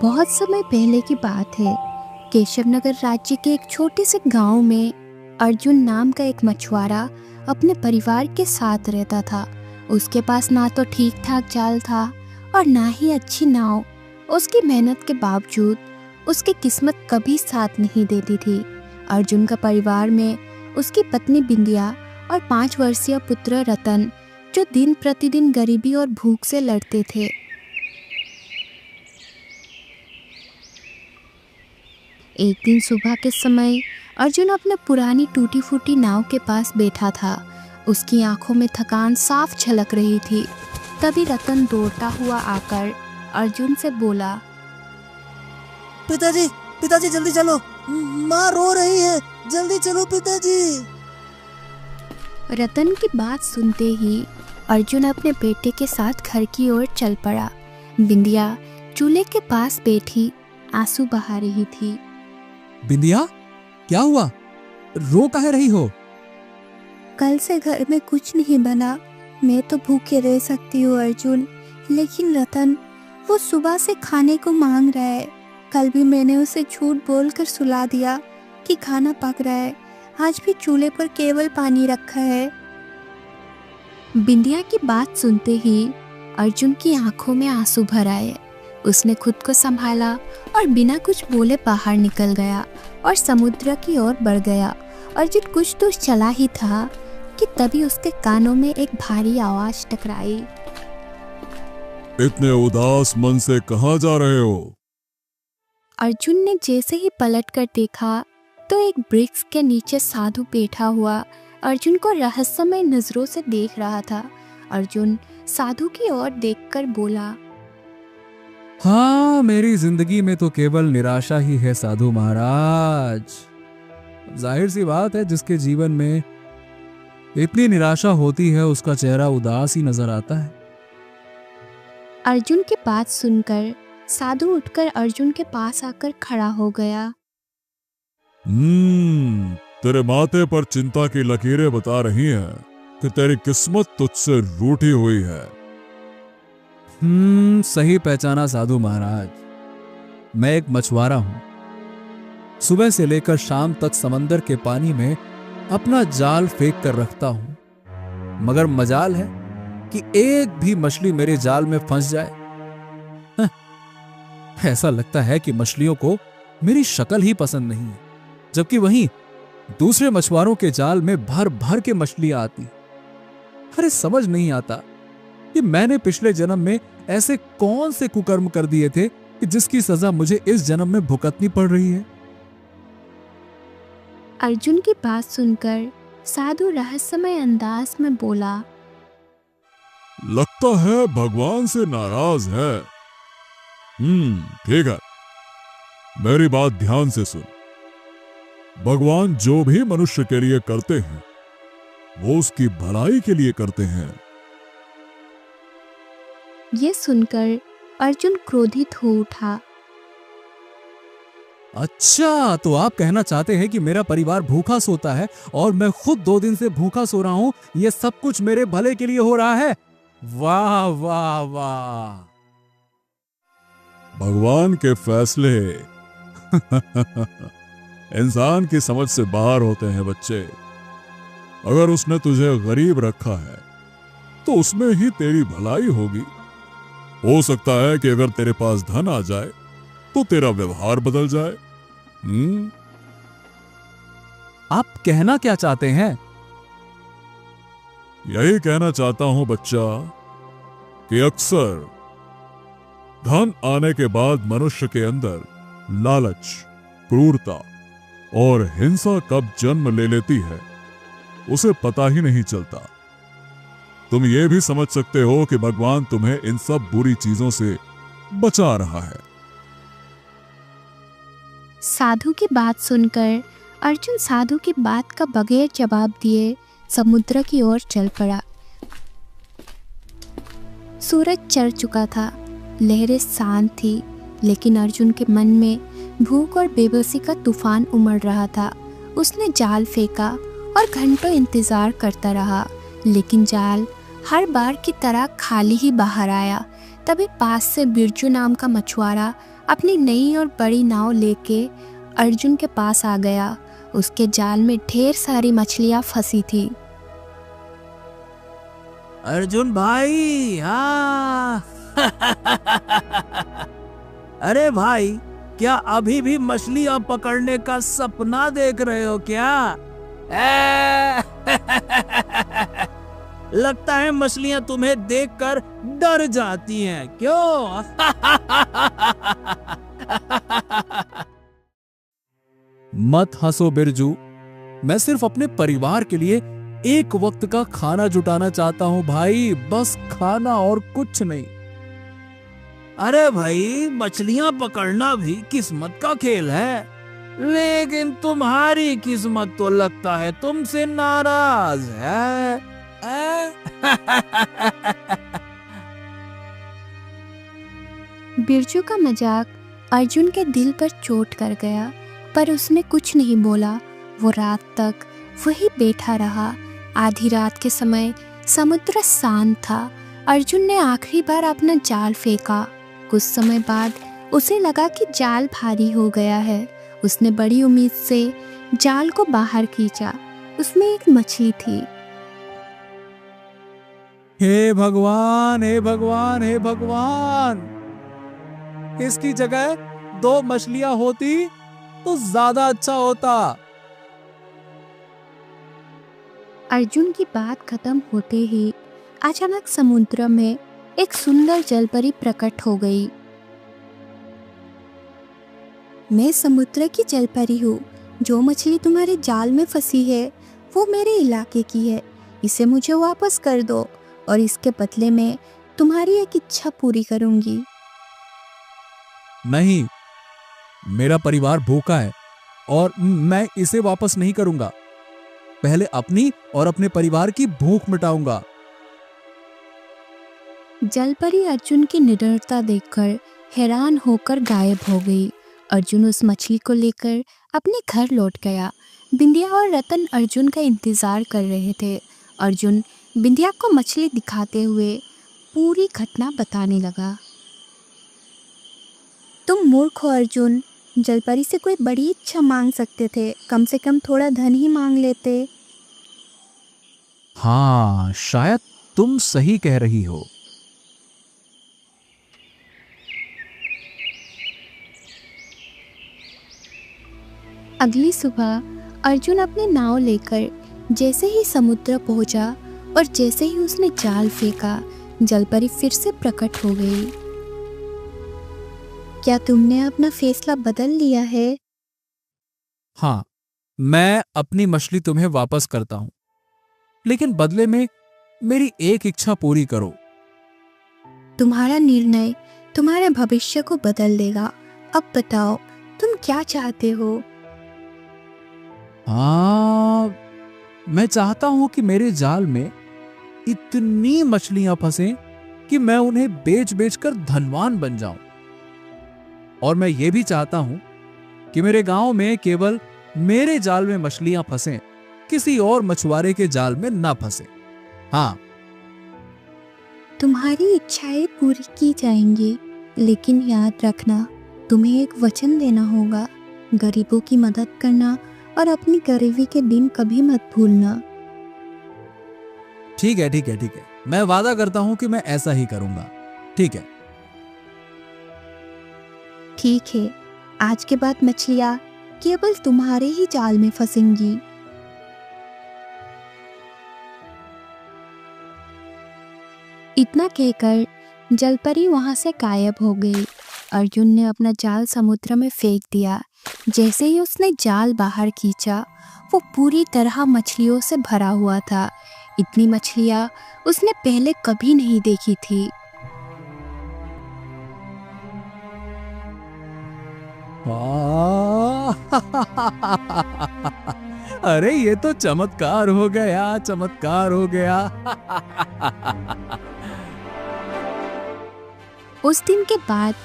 बहुत समय पहले की बात है। केशवनगर राज्य के एक छोटे से गांव में अर्जुन नाम का एक मछुआरा अपने परिवार के साथ रहता था। उसके पास ना तो ठीक ठाक जाल था और ना ही अच्छी नाव। उसकी मेहनत के बावजूद उसकी किस्मत कभी साथ नहीं देती थी। अर्जुन का परिवार में उसकी पत्नी बिंदिया और 5 वर्षीय पुत्र रतन, जो दिन प्रतिदिन गरीबी और भूख से लड़ते थे। एक दिन सुबह के समय अर्जुन अपने पुरानी टूटी फूटी नाव के पास बैठा था। उसकी आंखों में थकान साफ झलक रही थी। तभी रतन दौड़ता हुआ आकर अर्जुन से बोला, पिताजी, पिताजी जल्दी चलो, माँ रो रही है, जल्दी चलो पिताजी। रतन की बात सुनते ही अर्जुन अपने बेटे के साथ घर की ओर चल पड़ा। बिंदिया चूल्हे के पास बैठी आंसू बहा रही थी। बिंदिया, क्या हुआ? रो काहे रही हो? कल से घर में कुछ नहीं बना। मैं तो भूखे रह सकती हूँ अर्जुन, लेकिन रतन वो सुबह से खाने को मांग रहा है। कल भी मैंने उसे झूठ बोलकर सुला दिया कि खाना पक रहा है। आज भी चूल्हे पर केवल पानी रखा है। बिंदिया की बात सुनते ही अर्जुन की आंखों में आंसू भर आए। उसने खुद को संभाला और बिना कुछ बोले बाहर निकल गया और समुद्र की ओर बढ़ गया। अर्जुन कुछ दूर चला ही था कि तभी उसके कानों में एक भारी आवाज टकराई। इतने उदास मन से कहाँ जा रहे हो? अर्जुन ने जैसे ही पलटकर देखा तो एक वृक्ष के नीचे साधु बैठा हुआ अर्जुन को रहस्यमय नजरों से देख रहा था। अर्जुन साधु की ओर देखकर बोला, हाँ, मेरी जिंदगी में तो केवल निराशा ही है साधु महाराज। जाहिर सी बात है, जिसके जीवन में इतनी निराशा होती है उसका चेहरा उदास ही नजर आता है। अर्जुन की बात सुनकर साधु उठकर अर्जुन के पास आकर खड़ा हो गया। तेरे माथे पर चिंता की लकीरें बता रही हैं कि तेरी किस्मत तुझसे रूठी हुई है। सही पहचाना साधु महाराज। मैं एक मछुआरा हूं। सुबह से लेकर शाम तक समंदर के पानी में अपना जाल फेंक कर रखता हूं, मगर मजाल है कि एक भी मछली मेरे जाल में फंस जाए। ऐसा लगता है कि मछलियों को मेरी शक्ल ही पसंद नहीं है, जबकि वहीं दूसरे मछुआरों के जाल में भर भर के मछलियां आती। अरे समझ नहीं आता कि मैंने पिछले जन्म में ऐसे कौन से कुकर्म कर दिए थे कि जिसकी सजा मुझे इस जन्म में भुगतनी पड़ रही है। अर्जुन की बात सुनकर साधु रहस्यमय अंदाज में बोला, लगता है भगवान से नाराज है। ठीक है, मेरी बात ध्यान से सुन। भगवान जो भी मनुष्य के लिए करते हैं वो उसकी भलाई के लिए करते हैं। ये सुनकर अर्जुन क्रोधित हो उठा। अच्छा, तो आप कहना चाहते हैं कि मेरा परिवार भूखा सोता है और मैं खुद 2 दिन से भूखा सो रहा हूं। ये सब कुछ मेरे भले के लिए हो रहा है। वाह वाह वाह। भगवान के फैसले इंसान की समझ से बाहर होते हैं बच्चे। अगर उसने तुझे गरीब रखा है तो उसमें ही तेरी भलाई होगी। हो सकता है कि अगर तेरे पास धन आ जाए तो तेरा व्यवहार बदल जाए। आप कहना क्या चाहते हैं? यही कहना चाहता हूं बच्चा कि अक्सर धन आने के बाद मनुष्य के अंदर लालच, क्रूरता और हिंसा कब जन्म ले लेती है उसे पता ही नहीं चलता। तुम ये भी समझ सकते हो कि भगवान तुम्हें इन सब बुरी चीजों से बचा रहा है। साधु की बात सुनकर अर्जुन साधु की बात का बगैर जवाब दिए समुद्र की ओर चल पड़ा। सूरज चढ़ चुका था, लहरें शांत थी, लेकिन अर्जुन के मन में भूख और बेबसी का तूफान उमड़ रहा था। उसने जाल फेंका और घंटों इंतजार करता रहा, लेकिन जाल हर बार की तरह खाली ही बाहर आया। तभी पास से बिरजू नाम का मछुआरा अपनी नई और बड़ी नाव लेके अर्जुन के पास आ गया। उसके जाल में ढेर सारी मछलियां फंसी थी। अर्जुन भाई, हाँ। अरे भाई, क्या अभी भी मछलियां पकड़ने का सपना देख रहे हो क्या? लगता है मछलियां तुम्हें देखकर डर जाती हैं, क्यों? मत हंसो बिरजू, मैं सिर्फ अपने परिवार के लिए एक वक्त का खाना जुटाना चाहता हूं भाई, बस खाना और कुछ नहीं। अरे भाई, मछलियां पकड़ना भी किस्मत का खेल है, लेकिन तुम्हारी किस्मत तो लगता है तुमसे नाराज है। बिरजू का मजाक अर्जुन के दिल पर चोट कर गया, पर उसने कुछ नहीं बोला। वो रात तक वही बैठा रहा। आधी रात के समय समुद्र शांत था। अर्जुन ने आखिरी बार अपना जाल फेंका। कुछ समय बाद उसे लगा कि जाल भारी हो गया है। उसने बड़ी उम्मीद से जाल को बाहर खींचा। उसमें एक मछली थी। हे भगवान, हे भगवान, हे भगवान, इसकी जगह 2 मछलियां होती तो ज्यादा अच्छा होता। अर्जुन की बात खत्म होते ही अचानक समुद्र में एक सुंदर जलपरी प्रकट हो गई। मैं समुद्र की जलपरी हूँ। जो मछली तुम्हारे जाल में फंसी है वो मेरे इलाके की है। इसे मुझे वापस कर दो और इसके बदले में तुम्हारी एक इच्छा पूरी करूंगी। नहीं, मेरा परिवार भूखा है और मैं इसे वापस नहीं करूंगा। पहले अपनी और अपने परिवार की भूख मिटाऊंगा। जलपरी अर्जुन की निडरता देखकर हैरान होकर गायब हो गई। अर्जुन उस मछली को लेकर अपने घर लौट गया। बिंदिया और रतन अर्जुन का इंतजार कर रहे थे। अर्जुन बिंदिया को मछली दिखाते हुए पूरी घटना बताने लगा। तुम मूर्ख हो अर्जुन, जलपरी से कोई बड़ी इच्छा मांग सकते थे, कम से कम थोड़ा धन ही मांग लेते। हाँ, शायद तुम सही कह रही हो। अगली सुबह अर्जुन अपनी नाव लेकर जैसे ही समुद्र पहुंचा और जैसे ही उसने जाल फेंका, जलपरी फिर से प्रकट हो गई। क्या तुमने अपना फैसला बदल लिया है? हाँ, मैं अपनी मछली तुम्हें वापस करता हूं, लेकिन बदले में मेरी एक इच्छा पूरी करो। तुम्हारा निर्णय तुम्हारे भविष्य को बदल देगा। अब बताओ, तुम क्या चाहते हो? हाँ, मैं चाहता हूं कि मेरे जाल में इतनी मछलियां फंसें कि मैं उन्हें बेच बेच कर धनवान बन जाऊं। और मैं ये भी चाहता हूं कि मेरे गांव में केवल मेरे जाल में मछलियां फंसें, किसी और मछुआरे के जाल में ना फंसे। हाँ, तुम्हारी इच्छाएं पूरी की जाएंगी, लेकिन याद रखना, तुम्हें एक वचन देना होगा। गरीबों की मदद करना और अपनी गरीबी के दिन कभी मत भूलना। ठीक है, ठीक है, ठीक है। मैं वादा करता हूं कि मैं ऐसा ही करूंगा। ठीक है। ठीक है, आज के बाद मछलियां केवल तुम्हारे ही जाल में फंसेंगी। इतना कहकर जलपरी वहां से गायब हो गई। अर्जुन ने अपना जाल समुद्र में फेंक दिया। जैसे ही उसने जाल बाहर खींचा, वो पूरी तरह मछलियों से भरा हुआ था। इतनी मछलियां उसने पहले कभी नहीं देखी थी। अरे ये तो चमत्कार हो गया, चमत्कार हो गया। उस दिन के बाद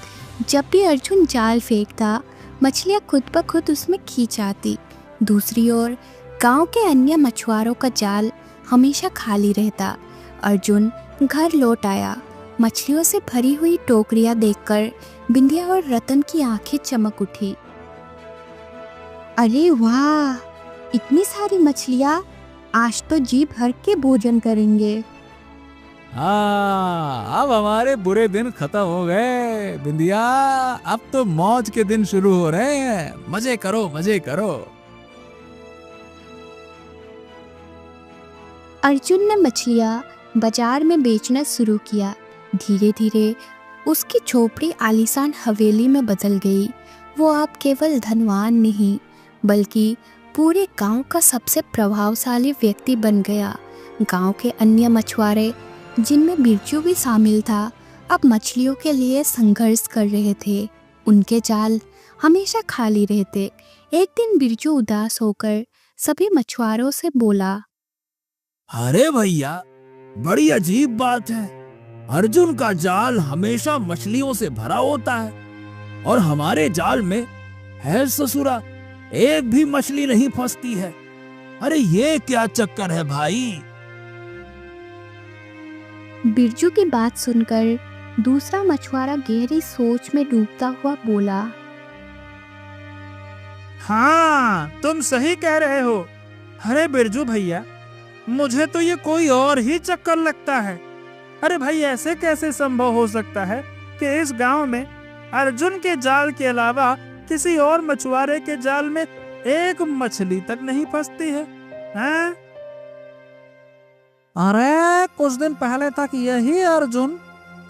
जब भी अर्जुन जाल फेंकता, मछलियां खुद ब खुद उसमें खींच आती। दूसरी ओर गांव के अन्य मछुआरों का जाल हमेशा खाली रहता। अर्जुन घर लौट आया। मछलियों से भरी हुई टोकरियां देखकर बिंदिया और रतन की आंखें चमक उठी। अरे वाह, इतनी सारी मछलियाँ, आज तो जी भर के भोजन करेंगे। हाँ, अब हमारे बुरे दिन खत्म हो गए बिंदिया। अब तो मौज के दिन शुरू हो रहे हैं। मजे करो, मजे करो। अर्जुन ने मछलियाँ बाजार में बेचना शुरू किया। धीरे धीरे उसकी झोपड़ी आलीशान हवेली में बदल गई। वो अब केवल धनवान नहीं, बल्कि पूरे गांव का सबसे प्रभावशाली व्यक्ति बन गया। गांव के अन्य मछुआरे, जिनमें बिरजू भी शामिल था, अब मछलियों के लिए संघर्ष कर रहे थे। उनके जाल हमेशा खाली रहते। एक दिन बिरजू उदास होकर सभी मछुआरों से बोला, अरे भैया, बड़ी अजीब बात है। अर्जुन का जाल हमेशा मछलियों से भरा होता है और हमारे जाल में है ससुरा, एक भी मछली नहीं फंसती है। अरे ये क्या चक्कर है भाई? बिरजू की बात सुनकर दूसरा मछुआरा गहरी सोच में डूबता हुआ बोला, हाँ, तुम सही कह रहे हो। अरे बिरजू भैया, मुझे तो ये कोई और ही चक्कर लगता है। अरे भाई, ऐसे कैसे संभव हो सकता है कि इस गांव में अर्जुन के जाल के अलावा किसी और मछुआरे के जाल में एक मछली तक नहीं फंसती है? हैं? अरे कुछ दिन पहले तक यही अर्जुन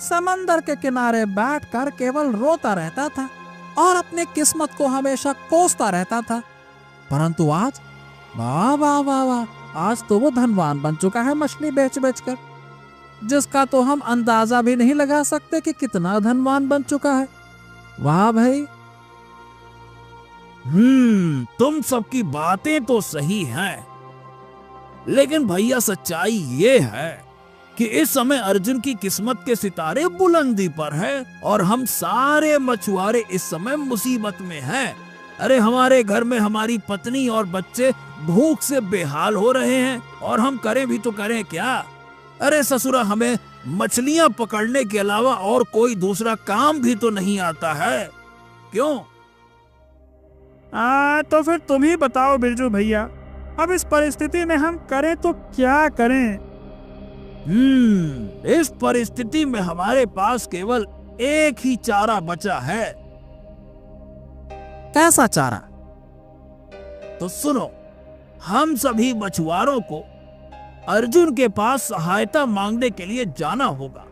समंदर के किनारे बैठकर केवल रोता रहता था और अपनी किस्मत को हमेशा कोसता रहता था। परंतु आज, वाह वाह वाह वाह, आज तो वो धनवान बन चुका है मछली बेच बेच कर, जिसका तो हम अंदाजा भी नहीं लगा सकते कि कितना धनवान बन चुका है। वाह भाई। तुम सबकी बातें तो सही हैं, लेकिन भैया सच्चाई ये है कि इस समय अर्जुन की किस्मत के सितारे बुलंदी पर है और हम सारे मछुआरे इस समय मुसीबत में हैं। अरे हमारे घर में हमारी पत्नी और बच्चे भूख से बेहाल हो रहे हैं और हम करें भी तो करें क्या? अरे ससुरा, हमें मछलियां पकड़ने के अलावा और कोई दूसरा काम भी तो नहीं आता है, क्यों? तो फिर तुम ही बताओ बिरजू भैया, अब इस परिस्थिति में हम करें तो क्या करें? इस परिस्थिति में हमारे पास केवल एक ही चारा बचा है। कैसा चारा? तो सुनो, हम सभी मछुआरों को अर्जुन के पास सहायता मांगने के लिए जाना होगा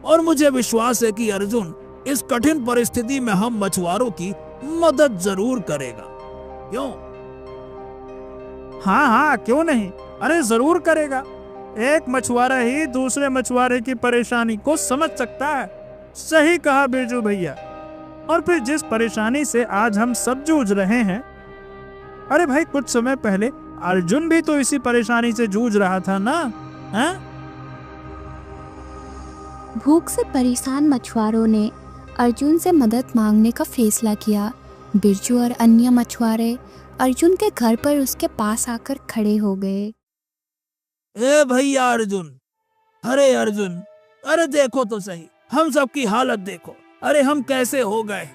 और मुझे विश्वास है कि अर्जुन इस कठिन परिस्थिति में हम मछुआरों की मदद जरूर करेगा, क्यों? हाँ हाँ, क्यों नहीं, अरे जरूर करेगा। एक मछुआरा ही दूसरे मछुआरे की परेशानी को समझ सकता है। सही कहा बिरजू भैया। और फिर जिस परेशानी से आज हम सब जूझ रहे हैं, अरे भाई, कुछ समय पहले अर्जुन भी तो इसी परेशानी से जूझ रहा था ना? हैं? भूख से परेशान मछुआरों ने अर्जुन से मदद मांगने का फैसला किया। बिरजू और अन्य मछुआरे अर्जुन के घर पर उसके पास आकर खड़े हो गए। ए भैया अर्जुन, अरे अर्जुन, अरे देखो तो सही, हम सबकी हालत देखो। अरे हम कैसे हो गए।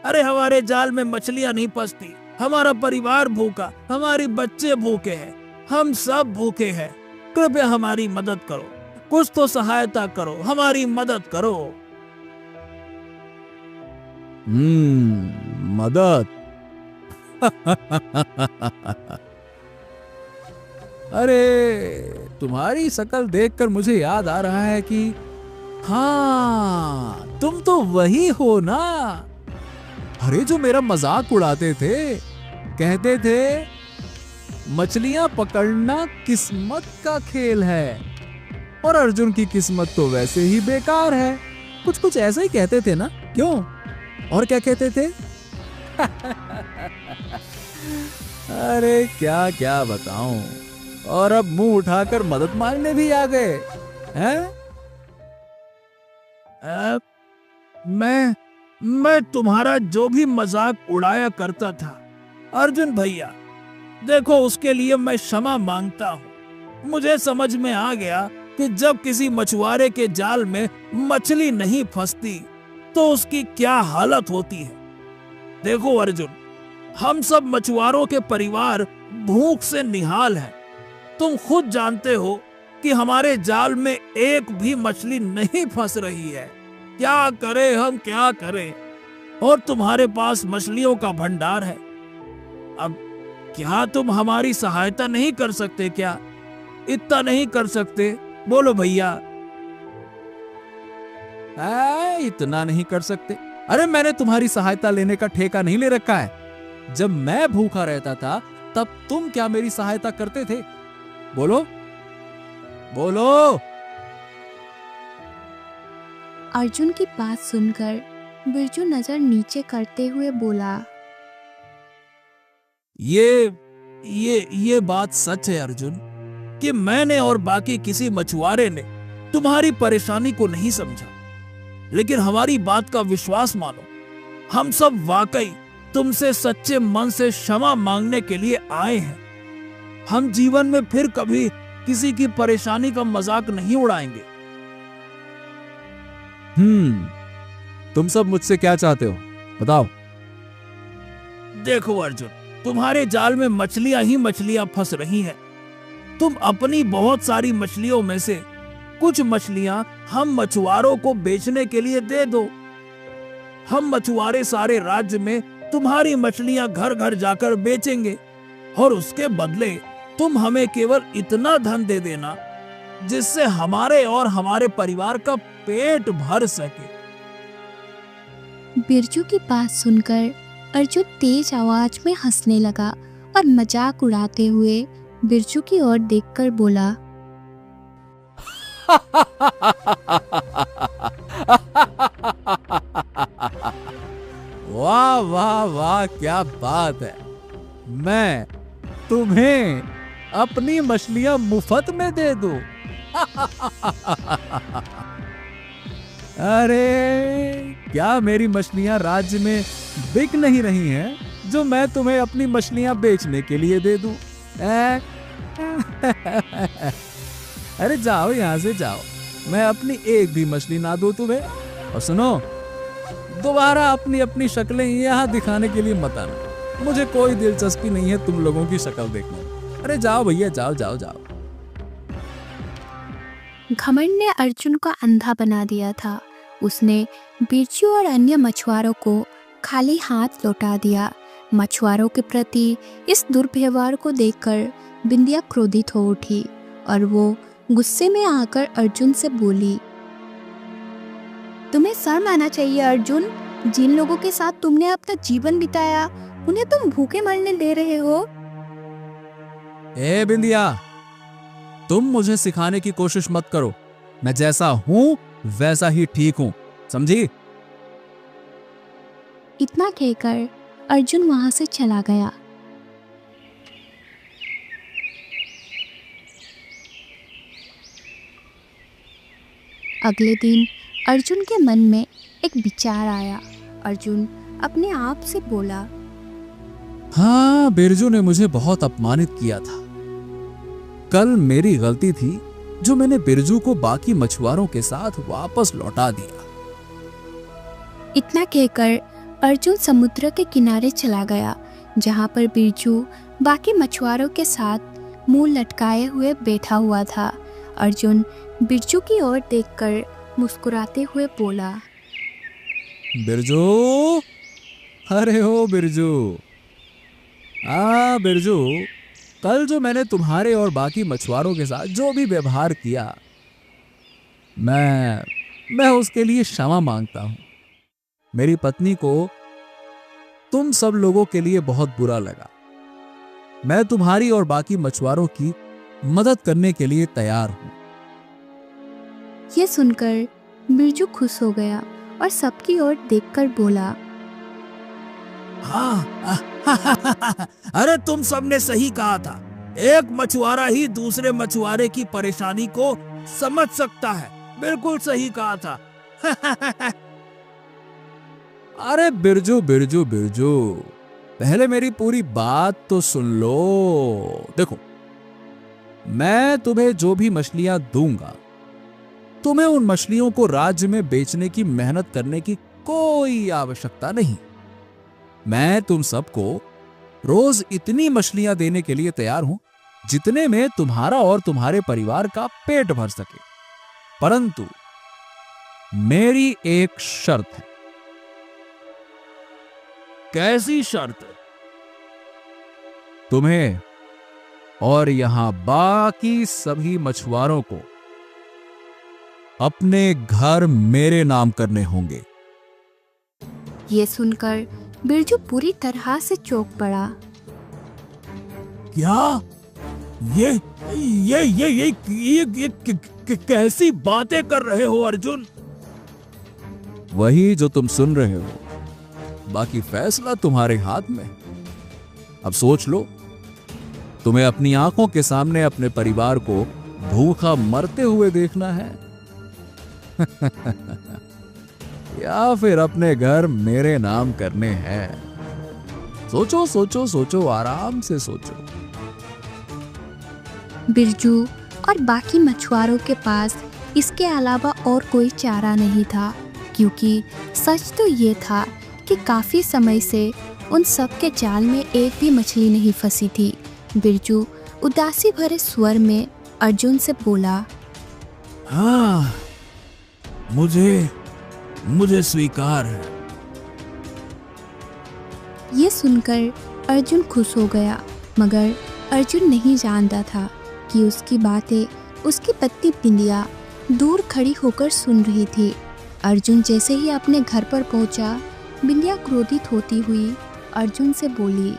अरे हमारे जाल में मछलियां नहीं फंसती, हमारा परिवार भूखा, हमारे बच्चे भूखे हैं, हम सब भूखे हैं। कृपया हमारी मदद करो, कुछ तो सहायता करो, हमारी मदद करो। मदद। अरे तुम्हारी शक्ल देखकर मुझे याद आ रहा है कि हाँ, तुम तो वही हो ना। अरे जो मेरा मजाक उड़ाते थे, कहते थे मछलियां पकड़ना किस्मत का खेल है और अर्जुन की किस्मत तो वैसे ही बेकार है। कुछ कुछ ऐसा ही कहते थे ना, क्यों? और क्या कहते थे? अरे क्या क्या बताऊं। और अब मुंह उठाकर मदद मांगने भी आ गए हैं? मैं तुम्हारा जो भी मजाक उड़ाया करता था अर्जुन भैया, देखो उसके लिए मैं क्षमा मांगता हूँ। मुझे समझ में आ गया कि जब किसी मछुआरे के जाल में मछली नहीं फंसती तो उसकी क्या हालत होती है। देखो अर्जुन, हम सब मछुआरों के परिवार भूख से निहाल हैं। तुम खुद जानते हो कि हमारे जाल में एक भी मछली नहीं फंस रही है। क्या करें हम, क्या करें? और तुम्हारे पास मछलियों का भंडार है। अब क्या तुम हमारी सहायता नहीं कर सकते क्या? इतना नहीं कर सकते? बोलो भैया। इतना नहीं कर सकते? अरे मैंने तुम्हारी सहायता लेने का ठेका नहीं ले रखा है। जब मैं भूखा रहता था तब तुम क्या मेरी सहायता करते थे? बोलो बोलो। अर्जुन की बात सुनकर बिरजू नजर नीचे करते हुए बोला, ये बात सच है अर्जुन कि मैंने और बाकी किसी मछुआरे ने तुम्हारी परेशानी को नहीं समझा। लेकिन हमारी बात का विश्वास मानो, हम सब वाकई तुमसे सच्चे मन से क्षमा मांगने के लिए आए हैं। हम जीवन में फिर कभी किसी की परेशानी का मजाक नहीं उड़ाएंगे। तुम सब मुझसे क्या चाहते हो, बताओ। देखो अर्जुन, तुम्हारे जाल में मछलियां ही मछलियां फंस रही हैं। तुम अपनी बहुत सारी मछलियों में से कुछ मछलियां हम मछुआरों को बेचने के लिए दे दो। हम मछुआरे सारे राज्य में तुम्हारी मछलियां घर घर जाकर बेचेंगे और उसके बदले तुम हमें केवल इतना धन दे देना जिससे हमारे और हमारे परिवार का पेट भर सके। बिरजू की बात सुनकर अर्जुन तेज आवाज में हंसने लगा और मजाक उड़ाते हुए बिरजू की ओर देखकर बोला, वाह वाह वाह, क्या बात है। मैं तुम्हें अपनी मछलियां मुफ्त में दे दूं। अरे क्या मेरी मछलियां राज्य में बिक नहीं रही हैं जो मैं तुम्हें अपनी मछलियां बेचने के लिए दे दूं? अरे जाओ यहां से जाओ, मैं अपनी एक भी मछली ना दूं तुम्हें। और सुनो, दोबारा अपनी अपनी शक्लें यहाँ दिखाने के लिए मत आना। मुझे कोई दिलचस्पी नहीं है तुम लोगों की शक्ल देखने में। अरे जाओ भैया, जाओ जाओ जाओ। घमंड ने अर्जुन को अंधा बना दिया था। उसने बिरजू और अन्य मछुआरों को खाली हाथ लौटा दिया। मछुआरों के प्रति इस दुर्व्यवहार को देखकर बिंदिया क्रोधित हो उठी और वो गुस्से में आकर अर्जुन से बोली, तुम्हें शर्म आना चाहिए अर्जुन। जिन लोगों के साथ तुमने अपना जीवन बिताया उन्हें तुम भूखे मरने दे रहे हो। ए बिंदिया, तुम मुझे सिखाने की कोशिश मत करो। मैं जैसा हूं वैसा ही ठीक हूं, समझी? इतना कहकर अर्जुन वहां से चला गया। अगले दिन अर्जुन के मन में एक विचार आया। अर्जुन अपने आप से बोला, हाँ, बिरजू ने मुझे बहुत अपमानित किया था। कल मेरी गलती थी जो मैंने बिरजू को बाकी मछुआरों के साथ वापस लौटा दिया। इतना कहकर अर्जुन समुद्र के किनारे चला गया जहां पर बिरजू बाकी मछुआरों के साथ मुंह लटकाए हुए बैठा हुआ था। अर्जुन बिरजू की ओर देखकर मुस्कुराते हुए बोला, बिरजू, अरे हो बिरजू। बिरजू, कल जो मैंने तुम्हारे और बाकी मछुआरों के साथ जो भी व्यवहार किया, मैं उसके लिए क्षमा मांगता हूं। मेरी पत्नी को तुम सब लोगों के लिए बहुत बुरा लगा। मैं तुम्हारी और बाकी मछुआरों की मदद करने के लिए तैयार हूं। ये सुनकर बिरजू खुश हो गया और सबकी ओर देखकर बोला, हाँ, अरे तुम सबने सही कहा था। एक मछुआरा ही दूसरे मछुआरे की परेशानी को समझ सकता है। बिल्कुल सही कहा था। अरे बिरजू बिरजू बिरजू, पहले मेरी पूरी बात तो सुन लो। देखो, मैं तुम्हें जो भी मछलियां दूंगा, तुम्हें उन मछलियों को राज्य में बेचने की मेहनत करने की कोई आवश्यकता नहीं। मैं तुम सबको रोज इतनी मछलियां देने के लिए तैयार हूं जितने में तुम्हारा और तुम्हारे परिवार का पेट भर सके, परंतु मेरी एक शर्त है। कैसी शर्त? तुम्हें और यहां बाकी सभी मछुआरों को अपने घर मेरे नाम करने होंगे। ये सुनकर बिरजू पूरी तरह से चौंक पड़ा। क्या? ये कैसी बातें कर रहे हो अर्जुन? वही जो तुम सुन रहे हो, बाकी फैसला तुम्हारे हाथ में। अब सोच लो, तुम्हें अपनी आंखों के सामने अपने परिवार को भूखा मरते हुए देखना है या फिर अपने घर मेरे नाम करने हैं? सोचो सोचो सोचो, आराम से सोचो। बिरजू और बाकी मछुआरों के पास इसके अलावा और कोई चारा नहीं था, क्योंकि सच तो ये था कि काफी समय से उन सब के जाल में एक भी मछली नहीं फंसी थी। बिरजू उदासी भरे स्वर में अर्जुन से बोला, हाँ, मुझे स्वीकार है। ये सुनकर अर्जुन खुश हो गया, मगर अर्जुन नहीं जानता था कि उसकी बातें उसकी पत्नी बिंदिया दूर खड़ी होकर सुन रही थी। अर्जुन जैसे ही अपने घर पर पहुंचा, बिंदिया क्रोधित होती हुई अर्जुन से बोली,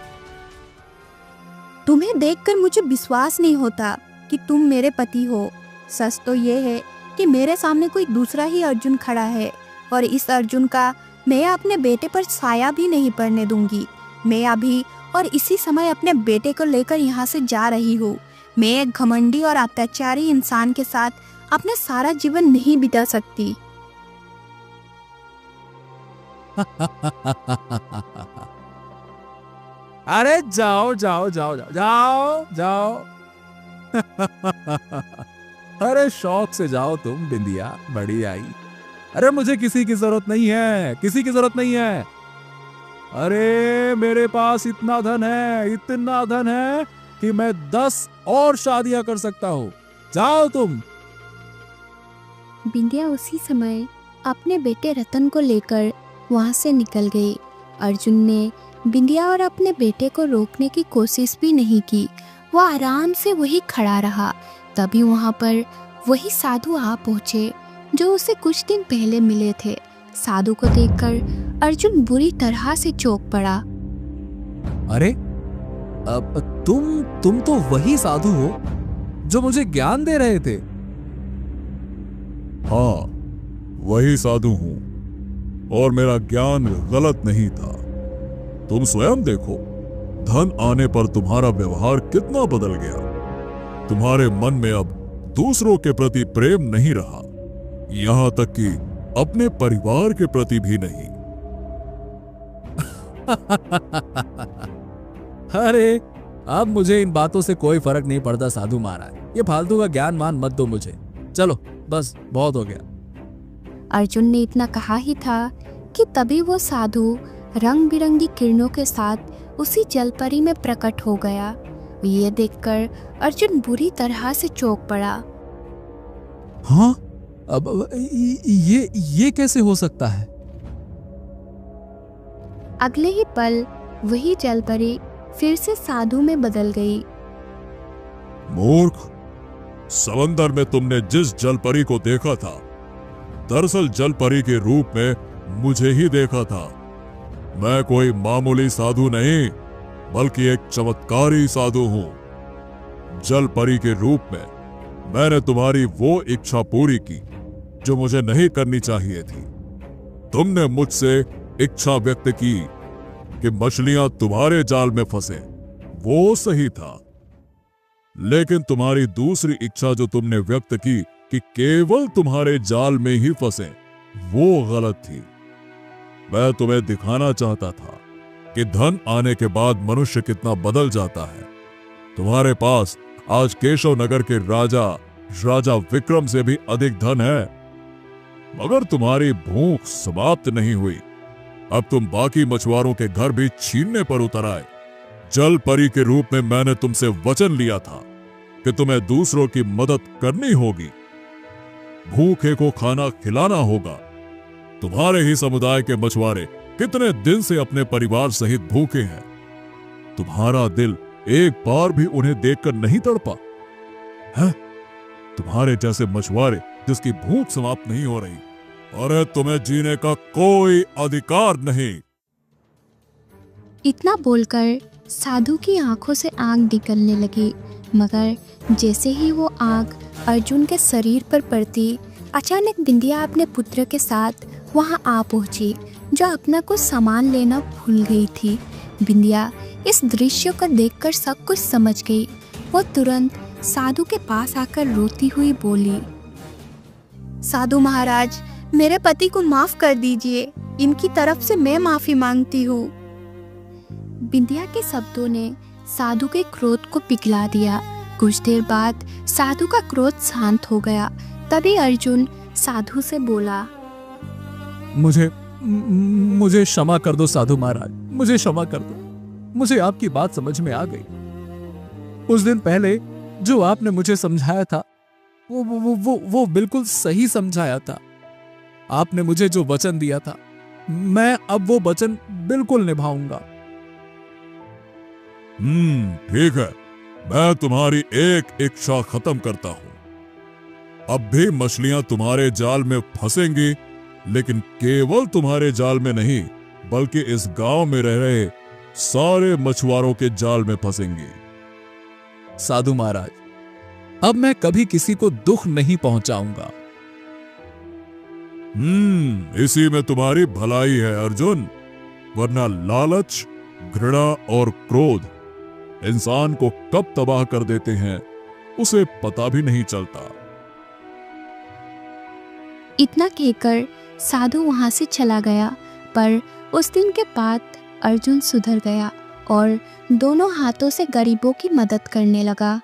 तुम्हें देखकर मुझे विश्वास नहीं होता कि तुम मेरे पति हो। सच तो ये है कि मेरे सामने कोई दूसरा ही अर्जुन खड़ा है, और इस अर्जुन का मैं अपने बेटे पर साया भी नहीं पड़ने दूंगी। मैं अभी और इसी समय अपने बेटे को लेकर यहाँ से जा रही हूँ। मैं एक घमंडी और अत्याचारी इंसान के साथ अपना सारा जीवन नहीं बिता सकती। अरे जाओ जाओ जाओ जाओ जाओ जाओ अरे शौक से जाओ तुम, बिंदिया बड़ी आई। अरे मुझे किसी की जरूरत नहीं है, किसी की जरूरत नहीं है। अरे मेरे पास इतना धन है कि मैं 10 और शादियां कर सकता हूं। जाओ तुम। बिंदिया उसी समय अपने बेटे रतन को लेकर वहां से निकल गई। अर्जुन ने बिंदिया और अपने बेटे को रोकने की कोशिश भी नहीं की। वो आराम से वही खड़ा रहा। तभी वहां पर वही साधु आ पहुंचे जो उसे कुछ दिन पहले मिले थे। साधु को देखकर अर्जुन बुरी तरह से चौंक पड़ा। अरे अब तुम तो वही साधु हो जो मुझे ज्ञान दे रहे थे। हाँ, वही साधु हूं, और मेरा ज्ञान गलत नहीं था। तुम स्वयं देखो, धन आने पर तुम्हारा व्यवहार कितना बदल गया। तुम्हारे मन में अब दूसरों के प्रति प्रेम नहीं रहा, यहां तक कि अपने परिवार के प्रति भी नहीं। अरे अब मुझे इन बातों से कोई फर्क नहीं पड़ता साधु महाराज। ये फालतू का ज्ञान मान मत दो मुझे। चलो बस बहुत हो गया। अर्जुन ने इतना कहा ही था कि तभी वो साधु रंग बिरंगी किरणों के साथ उसी जलपरी में प्रकट हो गया। ये देखकर अर्जुन बुरी तरह से चौंक पड़ा। हाँ, अब ये कैसे हो सकता है? अगले ही पल वही जलपरी फिर से साधु में बदल गई। मूर्ख, समंदर में तुमने जिस जलपरी को देखा था, दरअसल जलपरी के रूप में मुझे ही देखा था। मैं कोई मामूली साधु नहीं, बल्कि एक चमत्कारी साधु हूं। जलपरी के रूप में मैंने तुम्हारी वो इच्छा पूरी की जो मुझे नहीं करनी चाहिए थी। तुमने मुझसे इच्छा व्यक्त की कि मछलियां तुम्हारे जाल में फंसे, वो सही था। लेकिन तुम्हारी दूसरी इच्छा जो तुमने व्यक्त की कि केवल तुम्हारे जाल में ही फंसे, वो गलत थी। मैं तुम्हें दिखाना चाहता था कि धन आने के बाद मनुष्य कितना बदल जाता है। तुम्हारे पास आज केशव नगर के राजा विक्रम से भी अधिक धन है, मगर तुम्हारी भूख समाप्त नहीं हुई। अब तुम बाकी मछुआरों के घर भी छीनने पर उतर आए। जल परी के रूप में मैंने तुमसे वचन लिया था कि तुम्हें दूसरों की मदद करनी होगी, भूखे को खाना खिलाना होगा। तुम्हारे ही समुदाय के मछुआरे कितने दिन से अपने परिवार सहित भूखे हैं। तुम्हारा दिल एक बार भी उन्हें देखकर नहीं तड़पा है? तुम्हारे जैसे मछुआरे जिसकी भूख समाप्त नहीं हो रही, अरे तुम्हें जीने का कोई अधिकार नहीं। इतना बोलकर साधु की आंखों से आग निकलने लगी, मगर जैसे ही वो आग अर्जुन के शरीर पर पड़ती, अचानक बिंदिया अपने पुत्र के साथ वहां आ पहुंची, जो अपना कुछ सामान लेना भूल गई थी। बिंदिया इस दृश्य को देखकर सब कुछ समझ गई। वो तुरंत साधु के पास आकर रोती हुई बोली, साधु महाराज, मेरे पति को माफ कर दीजिए, इनकी तरफ से मैं माफी मांगती हूँ। बिंदिया के शब्दों ने साधु के क्रोध को पिघला दिया। कुछ देर बाद साधु का क्रोध शांत हो गया। तभी अर्जुन साधु से बोला, मुझे क्षमा कर दो साधु महाराज, मुझे क्षमा कर दो। मुझे आपकी बात समझ में आ गई। उस दिन पहले जो आपने मुझे समझाया था वो बिल्कुल सही समझाया था। आपने मुझे जो वचन दिया था, मैं अब वो वचन बिल्कुल निभाऊंगा। ठीक है, मैं तुम्हारी एक इच्छा खत्म करता हूं। अब भी मछलियां तुम्हारे जाल में फंसेंगी, लेकिन केवल तुम्हारे जाल में नहीं, बल्कि इस गांव में रह रहे सारे मछुआरों के जाल में फंसेंगी। साधु महाराज, अब मैं कभी किसी को दुख नहीं पहुंचाऊंगा। इसी में तुम्हारी भलाई है अर्जुन, वरना लालच, घृणा और क्रोध इंसान को कब तबाह कर देते हैं उसे पता भी नहीं चलता। इतना कहकर साधु वहां से चला गया। पर उस दिन के बाद अर्जुन सुधर गया और दोनों हाथों से गरीबों की मदद करने लगा।